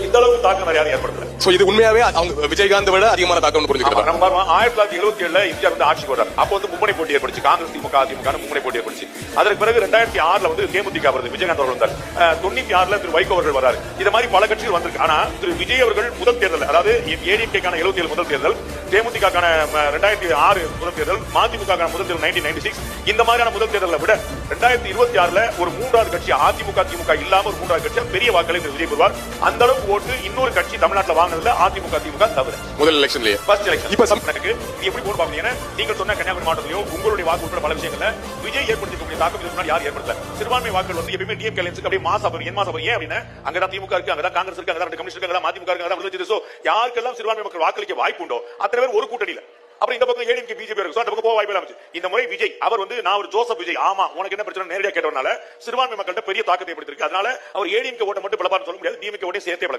இந்த அளவுக்கு தாக்கம் வேற யாரும் ஏற்படுத்தல. சோ இது உண்மையாவே அவங்க விஜயகாந்த் விட அதிகமான தாக்கம் புரிஞ்சுக்கலாம். நம்ம 1977 இந்தியா வந்து ஆட்சி போடுறாரு. அப்போ வந்து மும்முனை போட்டி ஏற்படுச்சு. காங்கிரஸ் திமுக அதிமுக மும்முனை போட்டி ஏற்படுச்சு. அதற்கு பிறகு 2006 வந்து தேமுதிக வருது. விஜயகாந்த் அவர்கள் வந்தார். 96 திரு வைகோ அவர்கள் வராரு. இது மாதிரி பல கட்சிகள் வந்திருக்கு. ஆனா திரு விஜய் அவர்கள் முதல் தேர்தல், அதாவது ஏடிஎம்கேக்கான 77 முதல் தேர்தல், தேமுதிகக்கான 2006 முதல் தேர்தல், மதிமுகக்கான முதல் தேர்தல் 1996, இந்த மாதிரியான முதல் தேர்தலை விட 2026 ஒரு மூன்றாவது கட்சி அதிமுக திமுக இல்லாம ஒரு மூன்றாவது கட்சி பெரிய வாக்களை விஜய் பெறுவார். அந்த அளவுக்கு ஓட்டு இன்னொரு கட்சி தமிழ்நாட்டில் வாங்கினதுல அதிமுக திமுக தவிர முதல் எலெக்ஷன்லயே ஃபர்ஸ்ட் எலெக்ஷன். இப்ப எனக்கு இது எப்படி போட்டு பாத்தீங்கன்னா, நீங்கள் சொன்ன கன்னியாகுமரி மாவட்டத்திலயோ உங்களுடைய வாக்கு உட்பட பல விஷயங்கள்ல விஜய் ஏற்படுத்தக்கூடிய தாக்கம் இதுக்கு முன்னாடி யார் ஏற்படுத்தல. சிறுபான்மை வாக்குகள் வந்து எப்பவுமே டிஎம்கே அலையன்ஸ்க்கு அப்படியே மாஸ் ஆகும். என் மாஸ் ஆகும். ஏன் அப்படின்னா அங்கதான் திமுக இருக்கு, அங்கதான் காங்கிரஸ் இருக்கு, அங்கதான் கம்யூனிஸ்ட் இருக்கு, அங்கதான் மதிமுக இருக்கு, அங்கதான் விடுதலை. சோ யாருக்கெல்லாம் சிறுபான்மை மக்கள் வாக்களிக்க வாய்ப்பு உண்டோ அத்தனை பேர் ஒரு கூட்டணியில. அப்புறம் இந்த பக்கம் ஏடிஎம்கே பிஜேபி இருக்கு. அந்த பக்கம் போக வாய்ப்பு இல்லாம இந்த முறை விஜய் அவர் வந்து நான் ஒரு ஜோசப் விஜய், ஆமா உனக்கு என்ன பிரச்சனை நேரடியா கேட்டவனால சிறுபான்மை மக்கள்கிட்ட பெரிய தாக்கத்தை ஏற்படுத்திருக்கு. அதனால அவர் ஏடிஎம்கே ஓட்ட மட்டும் பலபான்னு சொல்ல முடியாது, டிஎம்கே ஓட்டை சேர்த்தே